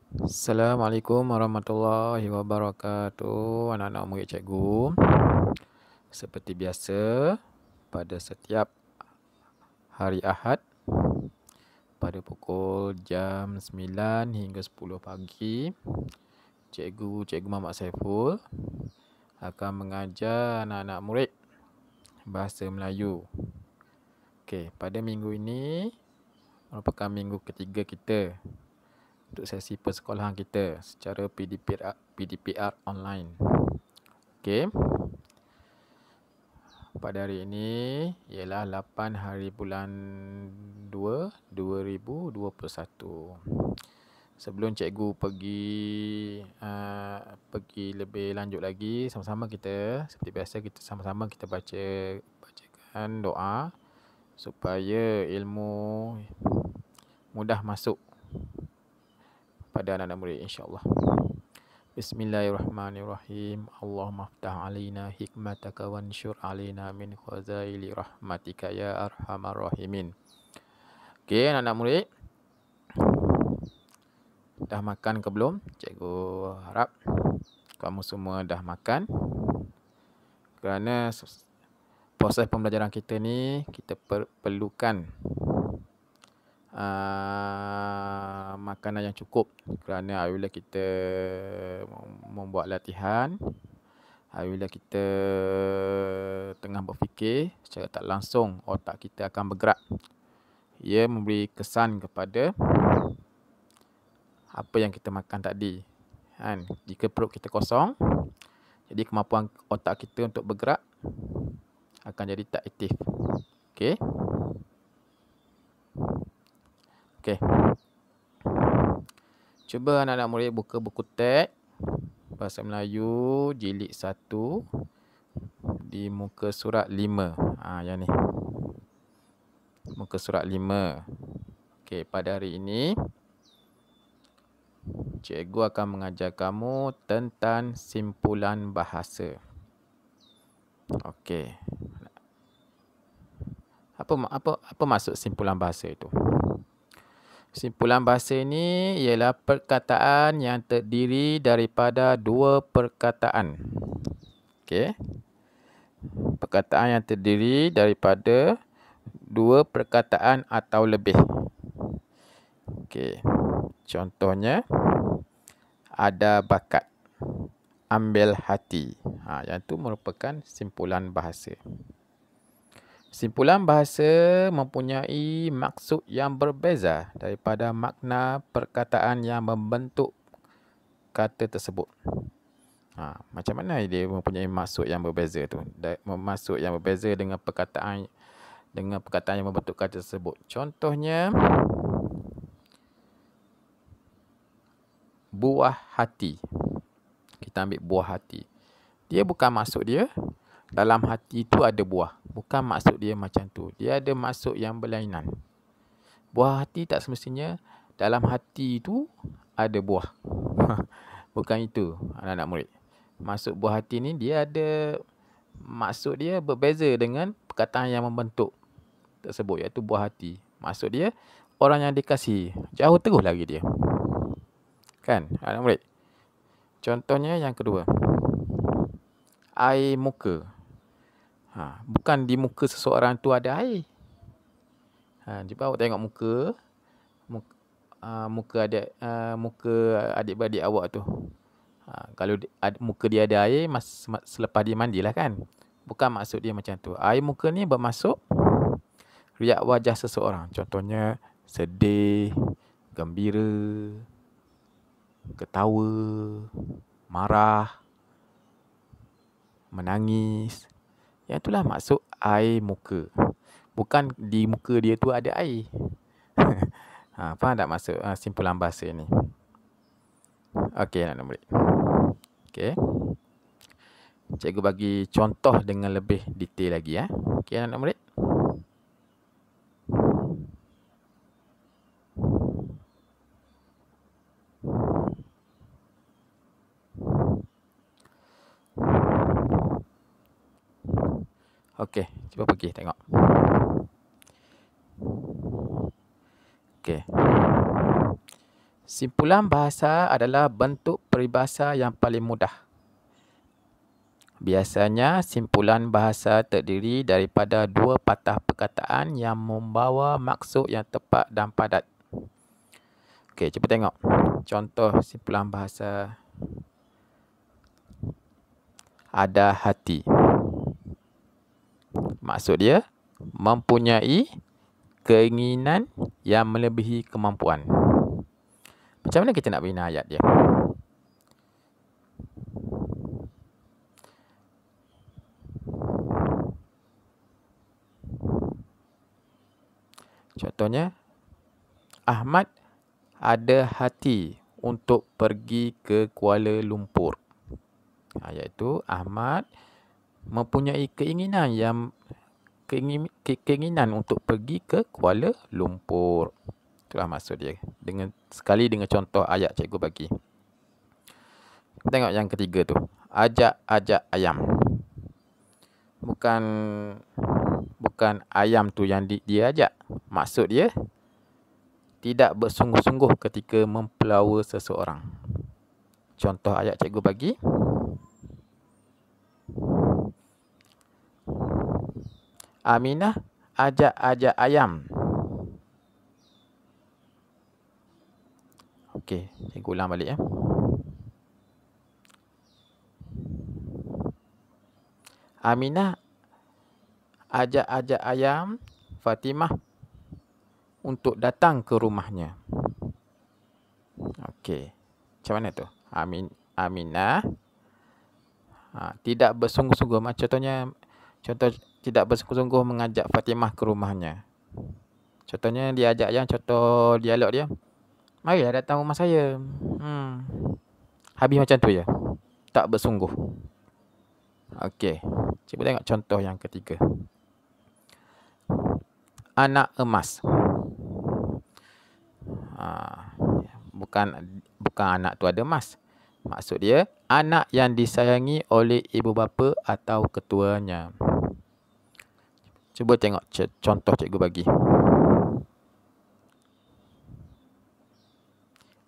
Assalamualaikum warahmatullahi wabarakatuh. Anak-anak murid cikgu, seperti biasa pada setiap hari Ahad pada pukul jam 9 hingga 10 pagi, Cikgu Muhammad Saiful akan mengajar anak-anak murid bahasa Melayu. Okey, pada minggu ini merupakan minggu ketiga kita untuk sesi persekolahan kita secara PDPR online. Okey. Pada hari ini ialah 8 hari bulan 2 2021. Sebelum cikgu pergi lebih lanjut lagi, sama-sama kita seperti biasa kita sama-sama kita bacakan doa supaya ilmu mudah masuk pada anak-anak murid insya-Allah. Bismillahirrahmanirrahim. Allahumma aftah alaina hikmataka wansyur alaina min khazaili rahmatika ya arhamar rahimin. Okey, anak-anak murid, dah makan ke belum? Cikgu harap kamu semua dah makan. Kerana proses pembelajaran kita ni kita perlukan makanan yang cukup, kerana apabila kita membuat latihan, apabila kita tengah berfikir, secara tak langsung otak kita akan bergerak. Ia memberi kesan kepada apa yang kita makan tadi. Jika perut kita kosong, jadi kemampuan otak kita untuk bergerak akan jadi tak aktif. Okey. Okey. Cuba anak-anak murid buka buku teks Bahasa Melayu jilid 1 di muka surat 5. Yang ni. Muka surat 5. Okey, pada hari ini cikgu akan mengajar kamu tentang simpulan bahasa. Okey. Apa maksud simpulan bahasa itu? Simpulan bahasa ini ialah perkataan yang terdiri daripada dua perkataan. Okey. Perkataan yang terdiri daripada dua perkataan atau lebih. Okey. Contohnya, ada bakat, ambil hati. Yang itu merupakan simpulan bahasa. Simpulan bahasa mempunyai maksud yang berbeza daripada makna perkataan yang membentuk kata tersebut. Macam mana dia mempunyai maksud yang berbeza tu? Maksud yang berbeza dengan perkataan yang membentuk kata tersebut. Contohnya, buah hati. Kita ambil buah hati. Dia bukan maksud dia dalam hati tu ada buah. Bukan maksud dia macam tu. Dia ada maksud yang berlainan. Buah hati tak semestinya dalam hati tu ada buah. Bukan itu, anak-anak murid. Maksud buah hati ni dia ada maksud dia berbeza dengan perkataan yang membentuk tersebut, iaitu buah hati. Maksud dia orang yang dikasihi. Jauh terus lagi dia. Kan, anak murid? Contohnya yang kedua. Air muka. Bukan di muka seseorang tu ada air. Cuba awak tengok muka adik-beradik awak tu. Kalau muka dia ada air, selepas dia mandilah kan. Bukan maksud dia macam tu. Air muka ni bermaksud riak wajah seseorang. Contohnya sedih, gembira, ketawa, marah, menangis. Yang itulah maksud air muka. Bukan di muka dia tu ada air. Faham tak maksud simpulan bahasa ni? Okey, anak-anak murid. Okey. Cikgu bagi contoh dengan lebih detail lagi. Okey, anak-anak murid. Okey, cuba pergi tengok. Okey. Simpulan bahasa adalah bentuk peribahasa yang paling mudah. Biasanya, simpulan bahasa terdiri daripada dua patah perkataan yang membawa maksud yang tepat dan padat. Okey, cuba tengok. Contoh simpulan bahasa. Ada hati. Maksud dia, mempunyai keinginan yang melebihi kemampuan. Macam mana kita nak bina ayat dia? Contohnya, Ahmad ada hati untuk pergi ke Kuala Lumpur. Iaitu Ahmad mempunyai keinginan untuk pergi ke Kuala Lumpur. Itulah maksud dia. Sekali dengan contoh ayat cikgu bagi. Tengok yang ketiga tu. Ajak-ajak ayam. Bukan ayam tu yang dia ajak. Maksud dia, tidak bersungguh-sungguh ketika mempelawa seseorang. Contoh ayat cikgu bagi. Aminah ajak-ajak ayam. Okey, cikgu ulang balik ya. Aminah ajak-ajak ayam Fatimah untuk datang ke rumahnya. Okey. Macam mana tu? Aminah tidak bersungguh-sungguh. Contoh tidak bersungguh-sungguh mengajak Fatimah ke rumahnya. Contohnya dia ajak ayam, contoh dialog dia. Marilah datang rumah saya. Habis macam tu je. Tak bersungguh. Okey. Cuba tengok contoh yang ketiga. Anak emas. Bukan anak tu ada emas. Maksud dia, anak yang disayangi oleh ibu bapa atau ketuanya. Cuba tengok contoh cikgu bagi.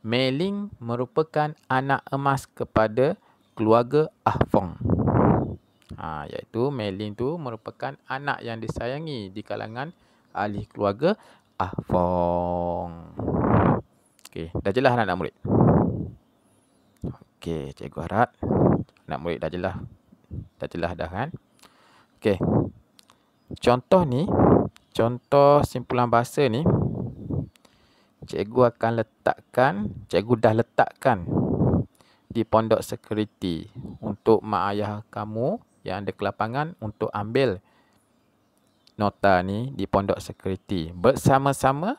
Mei-Ling merupakan anak emas kepada keluarga Ah Fong. Iaitu Mei-Ling tu merupakan anak yang disayangi di kalangan ahli keluarga Ah Fong. Okey, dah jelas anak murid? Okey, cikgu harap anak murid dah jelas. Dah jelas dah kan? Okey. Contoh ni, contoh simpulan bahasa ni, cikgu dah letakkan di pondok security untuk mak ayah kamu yang ada ke lapangan untuk ambil nota ni di pondok security bersama-sama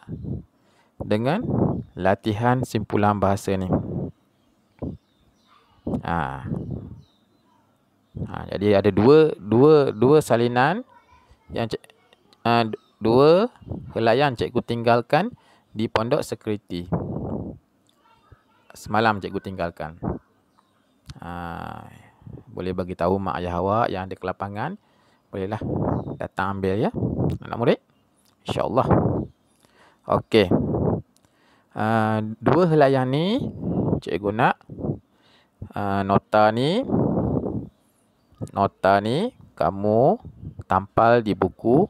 dengan latihan simpulan bahasa ni. Jadi ada dua salinan yang dua helaian cikgu tinggalkan di pondok security. Semalam cikgu tinggalkan. Boleh bagi tahu mak ayah awak yang ada ke lapangan, bolehlah datang ambil ya, anak murid. InsyaAllah. Okey. Dua helaian ni cikgu nak nota ni kamu tampal di buku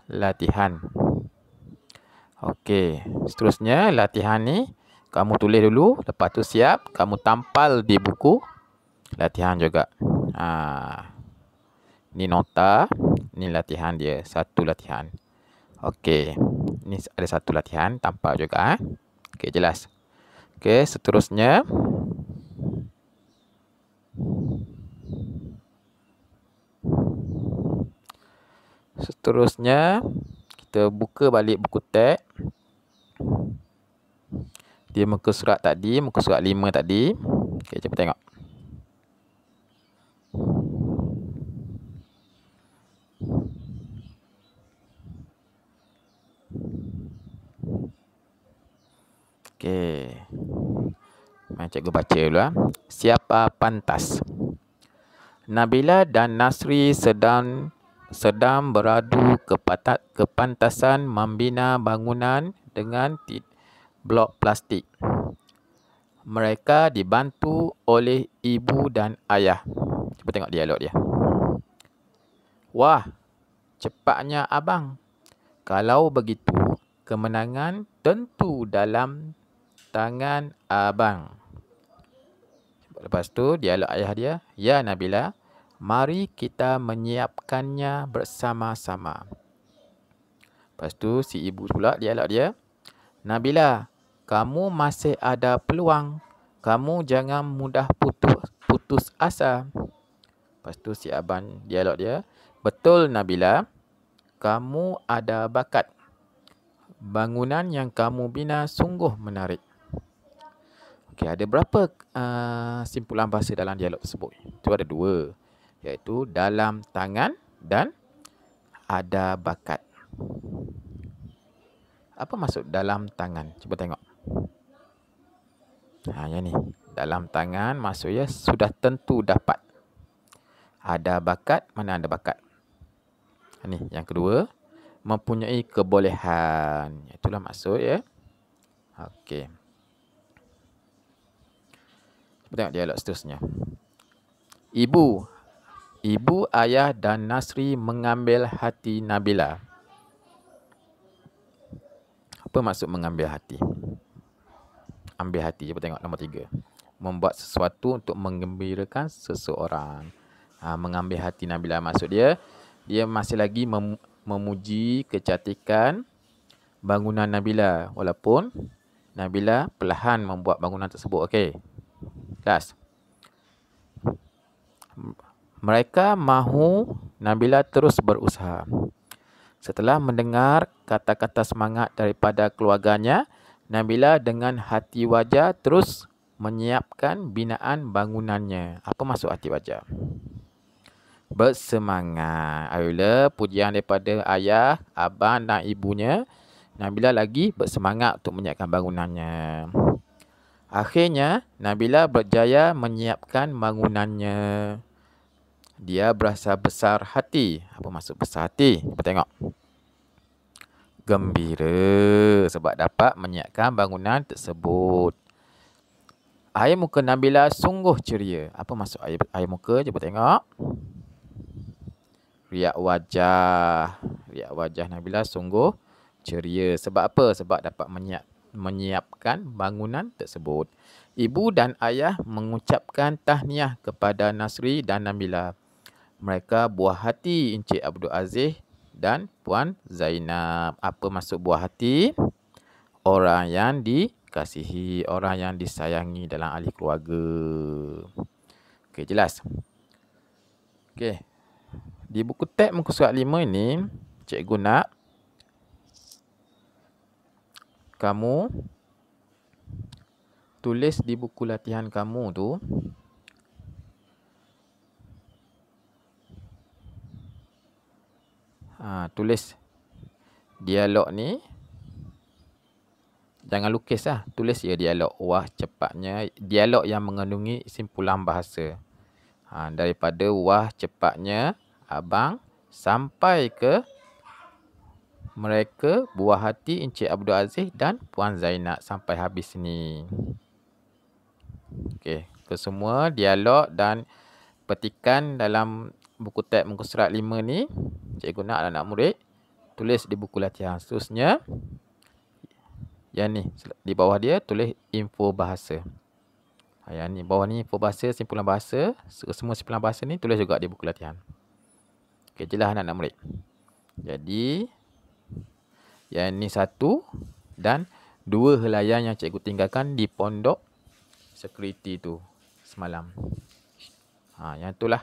latihan. Okey, seterusnya latihan ni kamu tulis dulu, lepas tu siap kamu tampal di buku latihan juga. Ni nota, ni latihan dia, satu latihan. Okey, ni ada satu latihan, tampal juga. Okey, jelas. Okey, seterusnya kita buka balik buku teks. Dia muka surat 5 tadi. Okey, cuba tengok. Okey. Cikgu baca dulu. Siapa pantas? Nabila dan Nasri sedang beradu kepantasan membina bangunan dengan blok plastik. Mereka dibantu oleh ibu dan ayah. Cuba tengok dialog dia. Wah, cepatnya abang. Kalau begitu, kemenangan tentu dalam tangan abang. Lepas tu, dialog ayah dia. Ya Nabila, mari kita menyiapkannya bersama-sama. Lepas tu, si ibu pula dialog dia. Nabila, kamu masih ada peluang. Kamu jangan mudah putus asa. Lepas tu, si abang dialog dia. Betul Nabila, kamu ada bakat. Bangunan yang kamu bina sungguh menarik. Okey, ada berapa simpulan bahasa dalam dialog tersebut? Itu ada 2, iaitu dalam tangan dan ada bakat. Apa maksud dalam tangan? Cuba tengok. Yang ni. Dalam tangan maksudnya sudah tentu dapat. Ada bakat, mana ada bakat? Ni, yang kedua, mempunyai kebolehan. Itulah maksud ya. Okey. Cuba tengok dialog seterusnya. Ibu, ayah dan Nasri mengambil hati Nabila. Apa maksud mengambil hati? Ambil hati. Cuba tengok nombor 3. Membuat sesuatu untuk menggembirakan seseorang. Mengambil hati Nabila. Maksud dia masih lagi memuji kecantikan bangunan Nabila. Walaupun Nabila perlahan membuat bangunan tersebut. Okey. Kelas. Mereka mahu Nabila terus berusaha. Setelah mendengar kata-kata semangat daripada keluarganya, Nabila dengan hati wajar terus menyiapkan binaan bangunannya. Apa maksud hati wajar? Bersemangat. Apabila pujian daripada ayah, abang dan ibunya, Nabila lagi bersemangat untuk menyiapkan bangunannya. Akhirnya, Nabila berjaya menyiapkan bangunannya. Dia berasa besar hati. Apa maksud besar hati? Kita tengok. Gembira sebab dapat menyiapkan bangunan tersebut. Air muka Nabila sungguh ceria. Apa maksud air muka? Cuba tengok. Riak wajah Nabila sungguh ceria. Sebab apa? Sebab dapat menyiapkan bangunan tersebut. Ibu dan ayah mengucapkan tahniah kepada Nasri dan Nabila. Mereka buah hati Encik Abdul Aziz dan Puan Zainab. Apa maksud buah hati? Orang yang dikasihi, orang yang disayangi dalam ahli keluarga. Okey, jelas? Okey. Di buku teks muka surat 5 ini, cikgu nak kamu tulis di buku latihan kamu tu tulis dialog ni. Jangan lukis lah. Tulis je dialog. Wah, cepatnya. Dialog yang mengandungi simpulan bahasa. Daripada wah, cepatnya abang sampai ke mereka buah hati Encik Abdul Aziz dan Puan Zainab. Sampai habis ni. Okey. Kesemua dialog dan petikan dalam buku teks muka surat 5 ni, cikgu nak anak murid tulis di buku latihan. Seterusnya, yang ni di bawah dia tulis info bahasa. Yang ni bawah ni info bahasa, simpulan bahasa. Semua simpulan bahasa ni tulis juga di buku latihan. Okey, jelas anak murid. Jadi, yang ni 1 dan 2 helaian yang cikgu tinggalkan di pondok security tu semalam. Yang itulah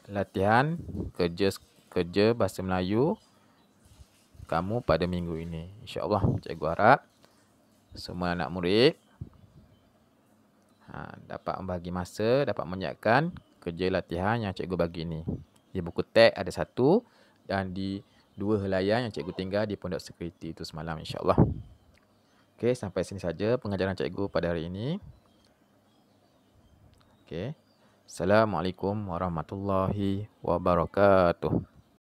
latihan kerja bahasa Melayu kamu pada minggu ini. InsyaAllah cikgu harap semua anak murid dapat membagi masa, dapat menyiapkan kerja latihan yang cikgu bagi ini. Di buku teks ada 1 dan di 2 helaian yang cikgu tinggal di pondok security itu semalam, insyaAllah. Okey, sampai sini saja pengajaran cikgu pada hari ini. Okey. Assalamualaikum warahmatullahi wabarakatuh.